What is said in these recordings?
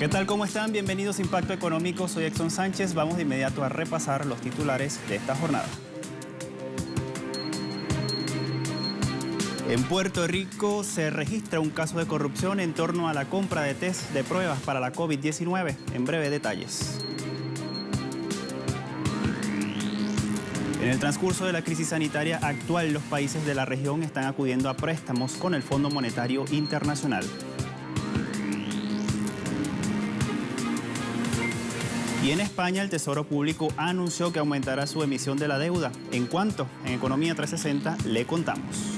¿Qué tal? ¿Cómo están? Bienvenidos a Impacto Económico. Soy Exxon Sánchez. Vamos de inmediato a repasar los titulares de esta jornada. En Puerto Rico se registra un caso de corrupción en torno a la compra de test de pruebas para la COVID-19. En breve, detalles. En el transcurso de la crisis sanitaria actual, los países de la región están acudiendo a préstamos con el Fondo Monetario Internacional. Y en España, el Tesoro Público anunció que aumentará su emisión de la deuda. ¿En cuánto? En Economía 360 le contamos.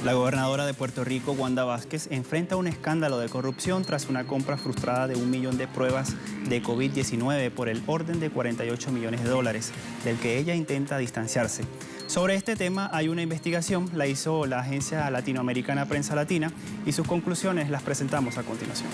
La gobernadora de Puerto Rico, Wanda Vázquez, enfrenta un escándalo de corrupción tras una compra frustrada de 1 millón de pruebas de COVID-19 por el orden de 48 millones de dólares, del que ella intenta distanciarse. Sobre este tema hay una investigación, la hizo la Agencia Latinoamericana Prensa Latina y sus conclusiones las presentamos a continuación.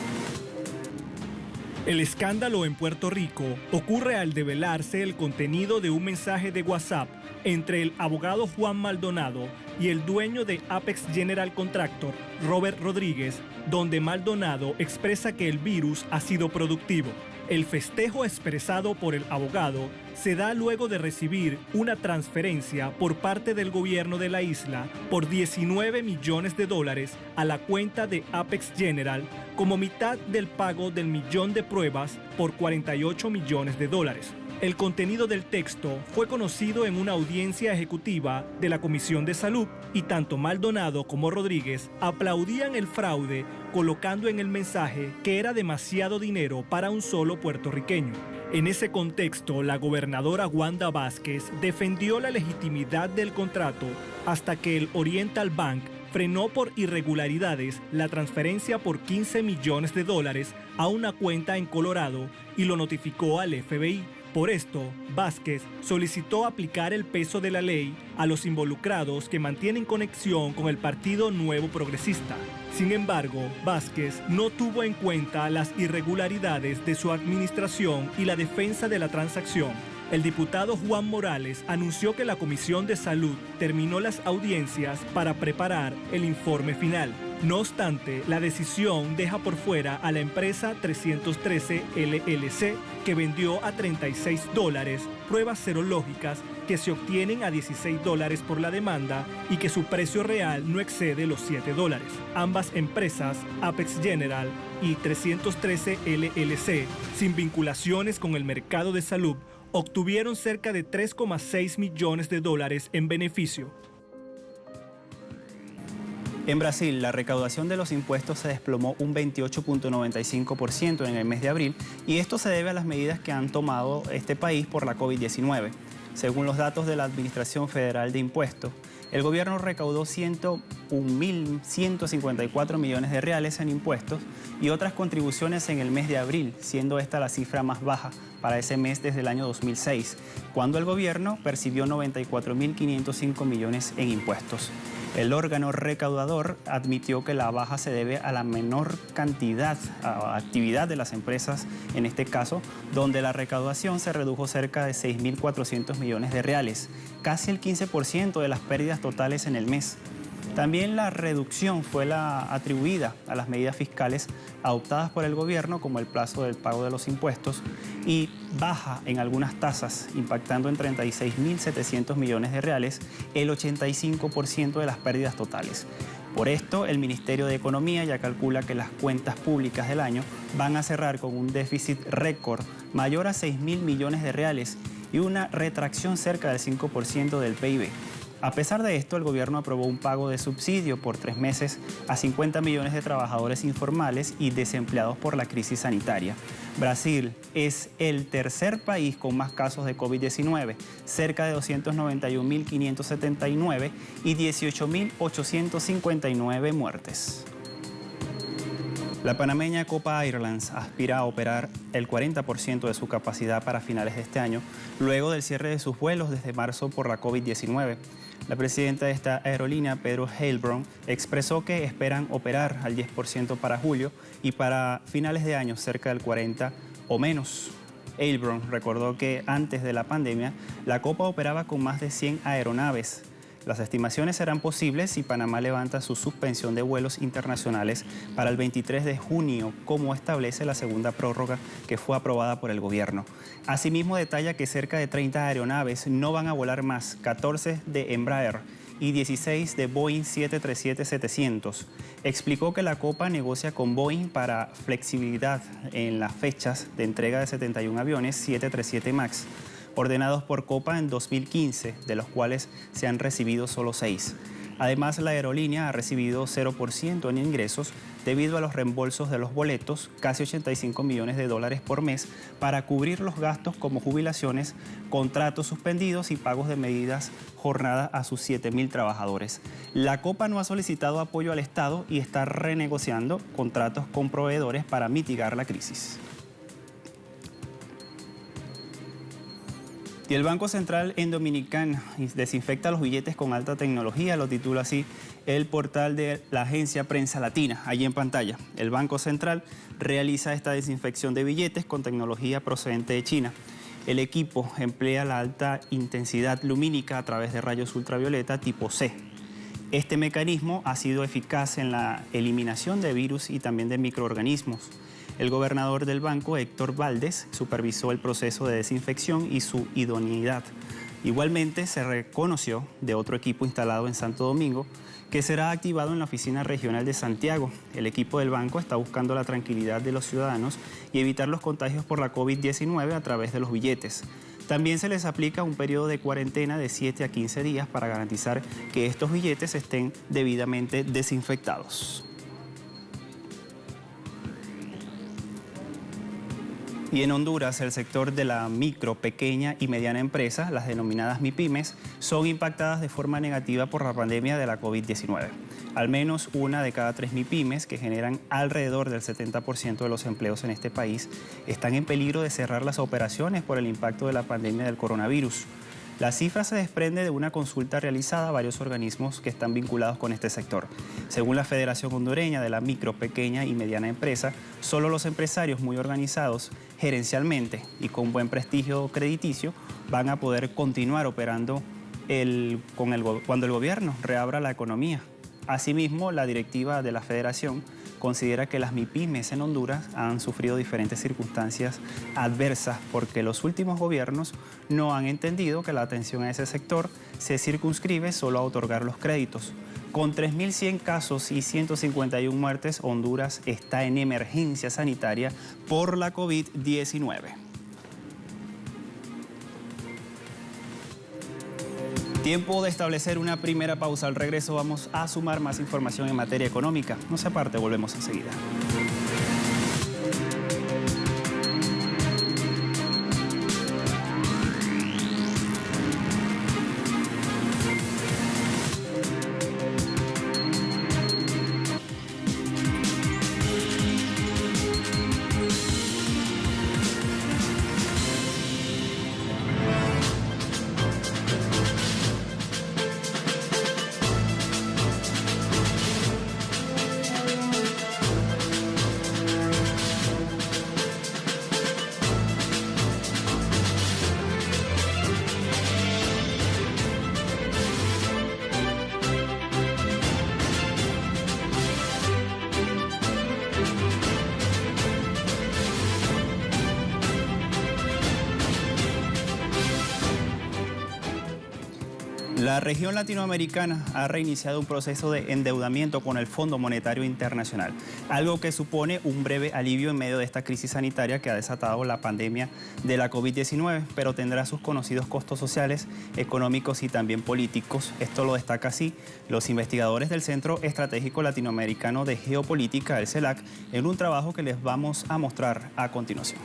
El escándalo en Puerto Rico ocurre al develarse el contenido de un mensaje de WhatsApp entre el abogado Juan Maldonado y el dueño de Apex General Contractor, Robert Rodríguez, donde Maldonado expresa que el virus ha sido productivo. El festejo expresado por el abogado se da luego de recibir una transferencia por parte del gobierno de la isla por 19 millones de dólares a la cuenta de Apex General como mitad del pago del millón de pruebas por 48 millones de dólares. El contenido del texto fue conocido en una audiencia ejecutiva de la Comisión de Salud y tanto Maldonado como Rodríguez aplaudían el fraude, colocando en el mensaje que era demasiado dinero para un solo puertorriqueño. En ese contexto, la gobernadora Wanda Vázquez defendió la legitimidad del contrato hasta que el Oriental Bank frenó por irregularidades la transferencia por 15 millones de dólares a una cuenta en Colorado y lo notificó al FBI. Por esto, Vázquez solicitó aplicar el peso de la ley a los involucrados que mantienen conexión con el Partido Nuevo Progresista. Sin embargo, Vázquez no tuvo en cuenta las irregularidades de su administración y la defensa de la transacción. El diputado Juan Morales anunció que la Comisión de Salud terminó las audiencias para preparar el informe final. No obstante, la decisión deja por fuera a la empresa 313 LLC, que vendió a $36 pruebas serológicas que se obtienen a $16 por la demanda y que su precio real no excede los $7. Ambas empresas, Apex General y 313 LLC, sin vinculaciones con el mercado de salud, obtuvieron cerca de 3,6 millones de dólares en beneficio. En Brasil, la recaudación de los impuestos se desplomó un 28.95% en el mes de abril y esto se debe a las medidas que han tomado este país por la COVID-19. Según los datos de la Administración Federal de Impuestos, el gobierno recaudó 101.154 millones de reales en impuestos y otras contribuciones en el mes de abril, siendo esta la cifra más baja para ese mes desde el año 2006, cuando el gobierno percibió 94.505 millones en impuestos. El órgano recaudador admitió que la baja se debe a la menor actividad de las empresas, en este caso, donde la recaudación se redujo cerca de 6.400 millones de reales, casi el 15% de las pérdidas totales en el mes. También la reducción fue atribuida a las medidas fiscales adoptadas por el gobierno, como el plazo del pago de los impuestos, y baja en algunas tasas, impactando en 36.700 millones de reales, el 85% de las pérdidas totales. Por esto, el Ministerio de Economía ya calcula que las cuentas públicas del año van a cerrar con un déficit récord mayor a 6.000 millones de reales y una retracción cerca del 5% del PIB. A pesar de esto, el gobierno aprobó un pago de subsidio por 3 meses a 50 millones de trabajadores informales y desempleados por la crisis sanitaria. Brasil es el tercer país con más casos de COVID-19, cerca de 291.579 y 18.859 muertes. La panameña Copa Airlines aspira a operar el 40% de su capacidad para finales de este año, luego del cierre de sus vuelos desde marzo por la COVID-19. La presidenta de esta aerolínea, Pedro Heilbron, expresó que esperan operar al 10% para julio y para finales de año cerca del 40% o menos. Heilbron recordó que antes de la pandemia, la Copa operaba con más de 100 aeronaves. Las estimaciones serán posibles si Panamá levanta su suspensión de vuelos internacionales para el 23 de junio, como establece la segunda prórroga que fue aprobada por el gobierno. Asimismo, detalla que cerca de 30 aeronaves no van a volar más, 14 de Embraer y 16 de Boeing 737-700. Explicó que la Copa negocia con Boeing para flexibilidad en las fechas de entrega de 71 aviones 737 MAX. Ordenados por Copa en 2015, de los cuales se han recibido solo 6. Además, la aerolínea ha recibido 0% en ingresos debido a los reembolsos de los boletos, casi 85 millones de dólares por mes, para cubrir los gastos como jubilaciones, contratos suspendidos y pagos de medidas jornada a sus 7.000 trabajadores. La Copa no ha solicitado apoyo al Estado y está renegociando contratos con proveedores para mitigar la crisis. Y el Banco Central en Dominicana desinfecta los billetes con alta tecnología, lo titula así el portal de la agencia Prensa Latina, allí en pantalla. El Banco Central realiza esta desinfección de billetes con tecnología procedente de China. El equipo emplea la alta intensidad lumínica a través de rayos ultravioleta tipo C. Este mecanismo ha sido eficaz en la eliminación de virus y también de microorganismos. El gobernador del banco, Héctor Valdés, supervisó el proceso de desinfección y su idoneidad. Igualmente, se reconoció de otro equipo instalado en Santo Domingo que será activado en la oficina regional de Santiago. El equipo del banco está buscando la tranquilidad de los ciudadanos y evitar los contagios por la COVID-19 a través de los billetes. También se les aplica un periodo de cuarentena de 7 a 15 días para garantizar que estos billetes estén debidamente desinfectados. Y en Honduras, el sector de la micro, pequeña y mediana empresa, las denominadas MIPYMES, son impactadas de forma negativa por la pandemia de la COVID-19. Al menos una de cada 3 MIPYMES, que generan alrededor del 70% de los empleos en este país, están en peligro de cerrar las operaciones por el impacto de la pandemia del coronavirus. La cifra se desprende de una consulta realizada a varios organismos que están vinculados con este sector. Según la Federación Hondureña de la Micro, Pequeña y Mediana Empresa, solo los empresarios muy organizados gerencialmente y con buen prestigio crediticio van a poder continuar operando cuando el gobierno reabra la economía. Asimismo, la directiva de la Federación considera que las MIPYMES en Honduras han sufrido diferentes circunstancias adversas porque los últimos gobiernos no han entendido que la atención a ese sector se circunscribe solo a otorgar los créditos. Con 3.100 casos y 151 muertes, Honduras está en emergencia sanitaria por la COVID-19. Tiempo de establecer una primera pausa. Al regreso vamos a sumar más información en materia económica. No se aparte, volvemos enseguida. La región latinoamericana ha reiniciado un proceso de endeudamiento con el Fondo Monetario Internacional, algo que supone un breve alivio en medio de esta crisis sanitaria que ha desatado la pandemia de la COVID-19, pero tendrá sus conocidos costos sociales, económicos y también políticos. Esto lo destaca así los investigadores del Centro Estratégico Latinoamericano de Geopolítica, el CELAC, en un trabajo que les vamos a mostrar a continuación.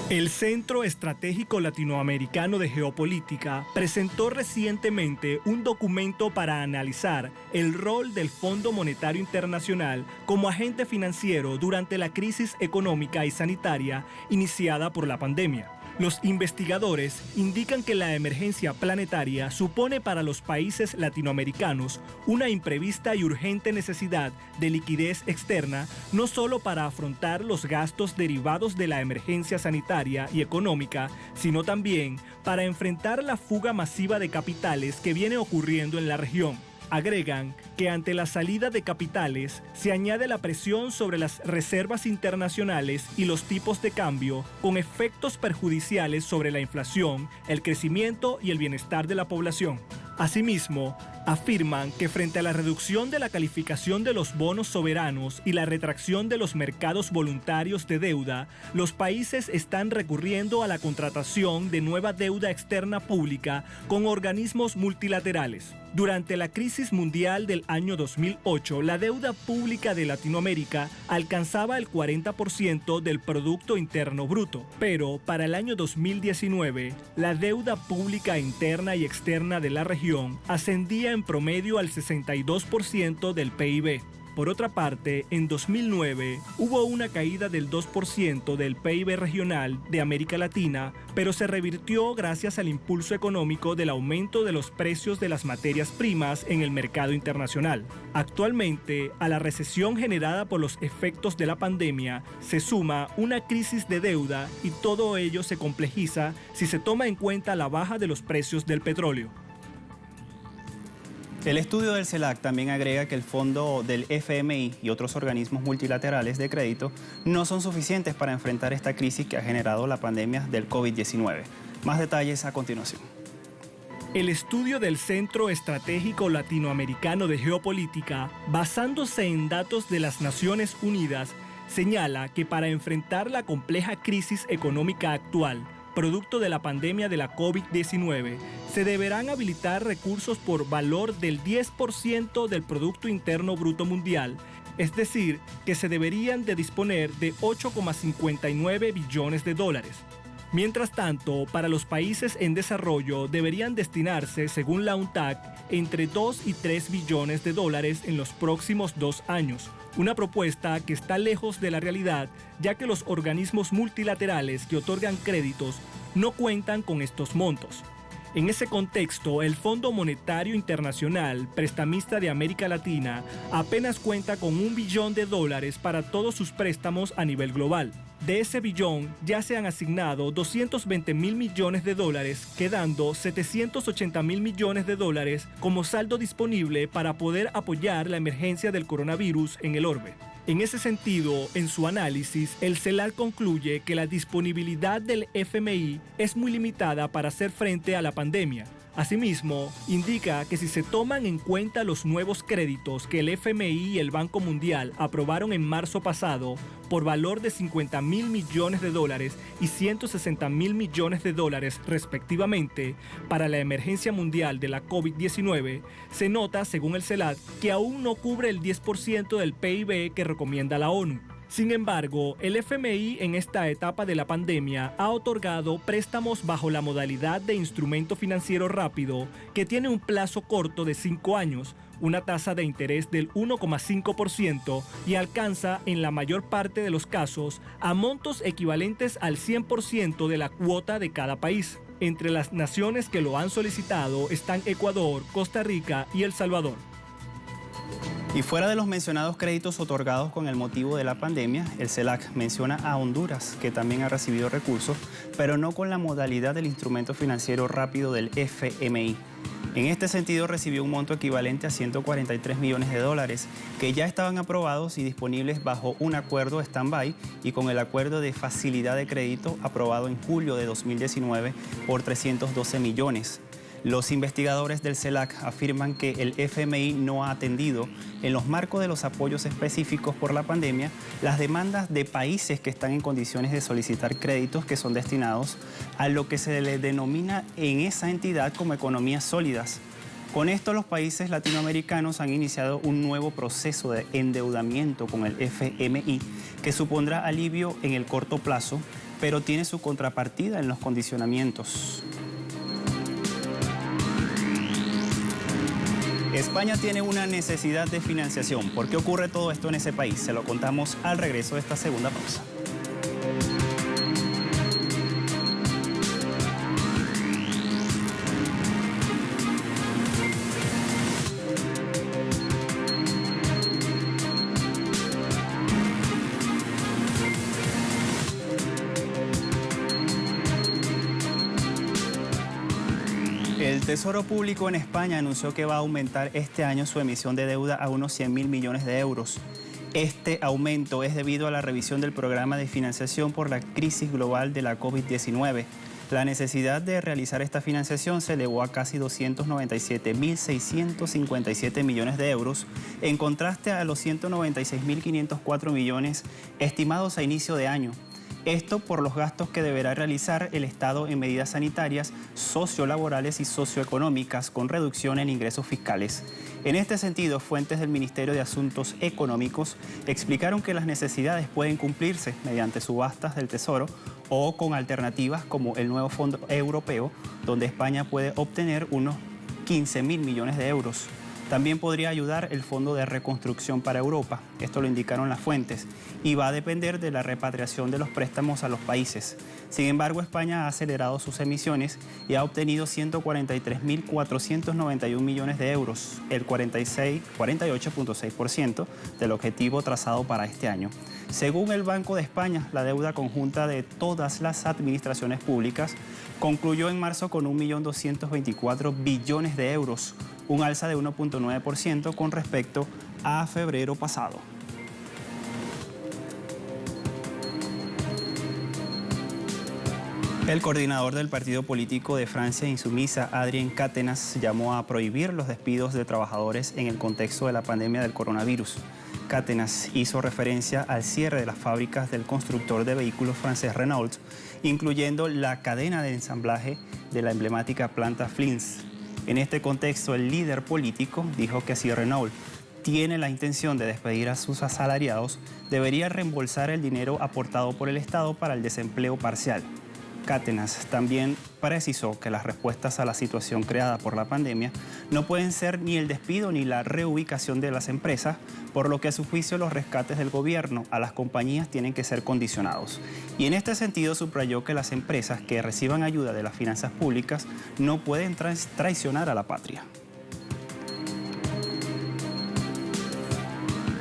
El Centro Estratégico Latinoamericano de Geopolítica presentó recientemente un documento para analizar el rol del Fondo Monetario Internacional como agente financiero durante la crisis económica y sanitaria iniciada por la pandemia. Los investigadores indican que la emergencia planetaria supone para los países latinoamericanos una imprevista y urgente necesidad de liquidez externa, no solo para afrontar los gastos derivados de la emergencia sanitaria y económica, sino también para enfrentar la fuga masiva de capitales que viene ocurriendo en la región. Agregan que ante la salida de capitales se añade la presión sobre las reservas internacionales y los tipos de cambio, con efectos perjudiciales sobre la inflación, el crecimiento y el bienestar de la población. Asimismo, afirman que frente a la reducción de la calificación de los bonos soberanos y la retracción de los mercados voluntarios de deuda, los países están recurriendo a la contratación de nueva deuda externa pública con organismos multilaterales. Durante la crisis mundial del año 2008, la deuda pública de Latinoamérica alcanzaba el 40% del Producto Interno Bruto, pero para el año 2019, la deuda pública interna y externa de la región ascendía en promedio al 62% del PIB. Por otra parte, en 2009 hubo una caída del 2% del PIB regional de América Latina, pero se revirtió gracias al impulso económico del aumento de los precios de las materias primas en el mercado internacional. Actualmente, a la recesión generada por los efectos de la pandemia se suma una crisis de deuda y todo ello se complejiza si se toma en cuenta la baja de los precios del petróleo. El estudio del CELAC también agrega que el fondo del FMI y otros organismos multilaterales de crédito no son suficientes para enfrentar esta crisis que ha generado la pandemia del COVID-19. Más detalles a continuación. El estudio del Centro Estratégico Latinoamericano de Geopolítica, basándose en datos de las Naciones Unidas, señala que para enfrentar la compleja crisis económica actual, producto de la pandemia de la COVID-19, se deberán habilitar recursos por valor del 10% del Producto Interno Bruto Mundial, es decir, que se deberían de disponer de 8,59 billones de dólares. Mientras tanto, para los países en desarrollo deberían destinarse, según la UNTAC, entre 2 y 3 billones de dólares en los próximos 2 años. Una propuesta que está lejos de la realidad, ya que los organismos multilaterales que otorgan créditos no cuentan con estos montos. En ese contexto, el Fondo Monetario Internacional, prestamista de América Latina, apenas cuenta con $1 billón para todos sus préstamos a nivel global. De ese billón ya se han asignado 220.000 millones de dólares, quedando 780.000 millones de dólares como saldo disponible para poder apoyar la emergencia del coronavirus en el orbe. En ese sentido, en su análisis, el CELAC concluye que la disponibilidad del FMI es muy limitada para hacer frente a la pandemia. Asimismo, indica que si se toman en cuenta los nuevos créditos que el FMI y el Banco Mundial aprobaron en marzo pasado por valor de 50.000 millones de dólares y 160.000 millones de dólares respectivamente para la emergencia mundial de la COVID-19, se nota, según el CELAC, que aún no cubre el 10% del PIB que recomienda la ONU. Sin embargo, el FMI en esta etapa de la pandemia ha otorgado préstamos bajo la modalidad de instrumento financiero rápido que tiene un plazo corto de 5 años, una tasa de interés del 1,5% y alcanza en la mayor parte de los casos a montos equivalentes al 100% de la cuota de cada país. Entre las naciones que lo han solicitado están Ecuador, Costa Rica y El Salvador. Y fuera de los mencionados créditos otorgados con el motivo de la pandemia, el CELAC menciona a Honduras, que también ha recibido recursos, pero no con la modalidad del instrumento financiero rápido del FMI. En este sentido, recibió un monto equivalente a 143 millones de dólares que ya estaban aprobados y disponibles bajo un acuerdo stand-by y con el acuerdo de facilidad de crédito aprobado en julio de 2019 por 312 millones. Los investigadores del CELAC afirman que el FMI no ha atendido, en los marcos de los apoyos específicos por la pandemia, las demandas de países que están en condiciones de solicitar créditos que son destinados a lo que se le denomina en esa entidad como economías sólidas. Con esto, los países latinoamericanos han iniciado un nuevo proceso de endeudamiento con el FMI que supondrá alivio en el corto plazo, pero tiene su contrapartida en los condicionamientos. España tiene una necesidad de financiación. ¿Por qué ocurre todo esto en ese país? Se lo contamos al regreso de esta segunda pausa. El Tesoro Público en España anunció que va a aumentar este año su emisión de deuda a unos 100.000 millones de euros. Este aumento es debido a la revisión del programa de financiación por la crisis global de la COVID-19. La necesidad de realizar esta financiación se elevó a casi 297.657 millones de euros, en contraste a los 196.504 millones estimados a inicio de año. Esto por los gastos que deberá realizar el Estado en medidas sanitarias, sociolaborales y socioeconómicas con reducción en ingresos fiscales. En este sentido, fuentes del Ministerio de Asuntos Económicos explicaron que las necesidades pueden cumplirse mediante subastas del Tesoro o con alternativas como el nuevo Fondo Europeo, donde España puede obtener unos 15.000 millones de euros. También podría ayudar el Fondo de Reconstrucción para Europa, esto lo indicaron las fuentes, y va a depender de la repatriación de los préstamos a los países. Sin embargo, España ha acelerado sus emisiones y ha obtenido 143.491 millones de euros, el 48.6% del objetivo trazado para este año. Según el Banco de España, la deuda conjunta de todas las administraciones públicas concluyó en marzo con 1.224 billones de euros, un alza de 1.9% con respecto a febrero pasado. El coordinador del partido político de Francia Insumisa, Adrien Quatennens, llamó a prohibir los despidos de trabajadores en el contexto de la pandemia del coronavirus. Quatennens hizo referencia al cierre de las fábricas del constructor de vehículos francés Renault, incluyendo la cadena de ensamblaje de la emblemática planta Flins. En este contexto, el líder político dijo que si Renault tiene la intención de despedir a sus asalariados, debería reembolsar el dinero aportado por el Estado para el desempleo parcial. Quatennens también precisó que las respuestas a la situación creada por la pandemia no pueden ser ni el despido ni la reubicación de las empresas, por lo que a su juicio los rescates del gobierno a las compañías tienen que ser condicionados. Y en este sentido subrayó que las empresas que reciban ayuda de las finanzas públicas no pueden traicionar a la patria.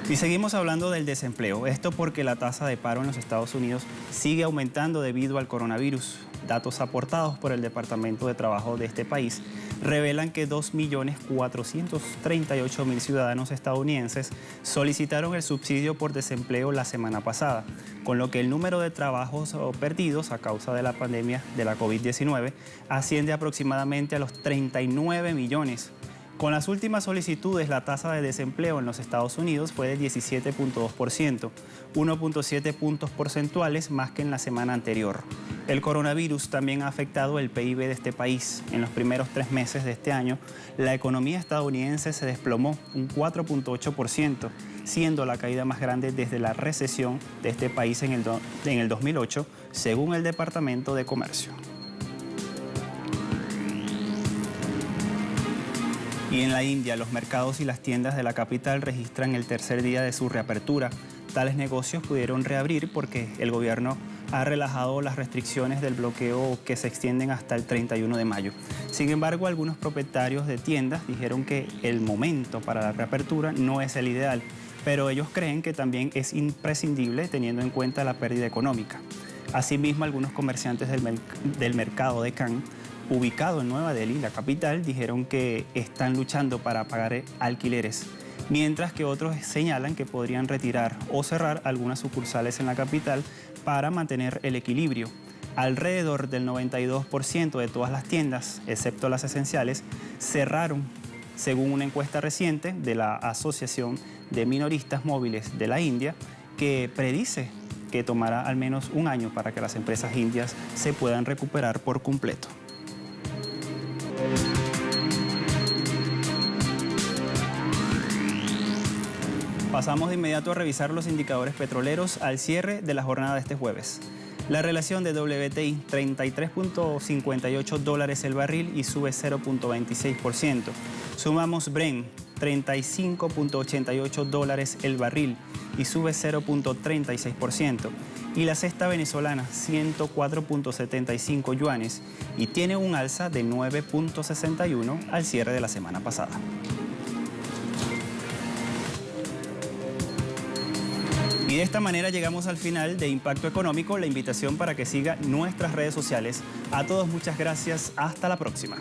Y seguimos hablando del desempleo, esto porque la tasa de paro en los Estados Unidos sigue aumentando debido al coronavirus. Datos aportados por el Departamento de Trabajo de este país revelan que 2.438.000 ciudadanos estadounidenses solicitaron el subsidio por desempleo la semana pasada, con lo que el número de trabajos perdidos a causa de la pandemia de la COVID-19 asciende aproximadamente a los 39 millones. Con las últimas solicitudes, la tasa de desempleo en los Estados Unidos fue de 17.2%, 1.7 puntos porcentuales más que en la semana anterior. El coronavirus también ha afectado el PIB de este país. En los primeros 3 meses de este año, la economía estadounidense se desplomó un 4.8%, siendo la caída más grande desde la recesión de este país en el 2008, según el Departamento de Comercio. Y en la India, los mercados y las tiendas de la capital registran el tercer día de su reapertura. Tales negocios pudieron reabrir porque el gobierno ha relajado las restricciones del bloqueo que se extienden hasta el 31 de mayo. Sin embargo, algunos propietarios de tiendas dijeron que el momento para la reapertura no es el ideal, pero ellos creen que también es imprescindible teniendo en cuenta la pérdida económica. Asimismo, algunos comerciantes del mercado de Cannes ubicado en Nueva Delhi, la capital, dijeron que están luchando para pagar alquileres, mientras que otros señalan que podrían retirar o cerrar algunas sucursales en la capital para mantener el equilibrio. Alrededor del 92% de todas las tiendas, excepto las esenciales, cerraron, según una encuesta reciente de la Asociación de Minoristas Móviles de la India, que predice que tomará al menos un año para que las empresas indias se puedan recuperar por completo. Pasamos de inmediato a revisar los indicadores petroleros al cierre de la jornada de este jueves. La relación de WTI, 33.58 dólares el barril y sube 0.26%. Sumamos Brent, 35.88 dólares el barril y sube 0.36%. Y la cesta venezolana, 104.75 yuanes y tiene un alza de 9.61 al cierre de la semana pasada. Y de esta manera llegamos al final de Impacto Económico. La invitación para que siga nuestras redes sociales. A todos muchas gracias. Hasta la próxima.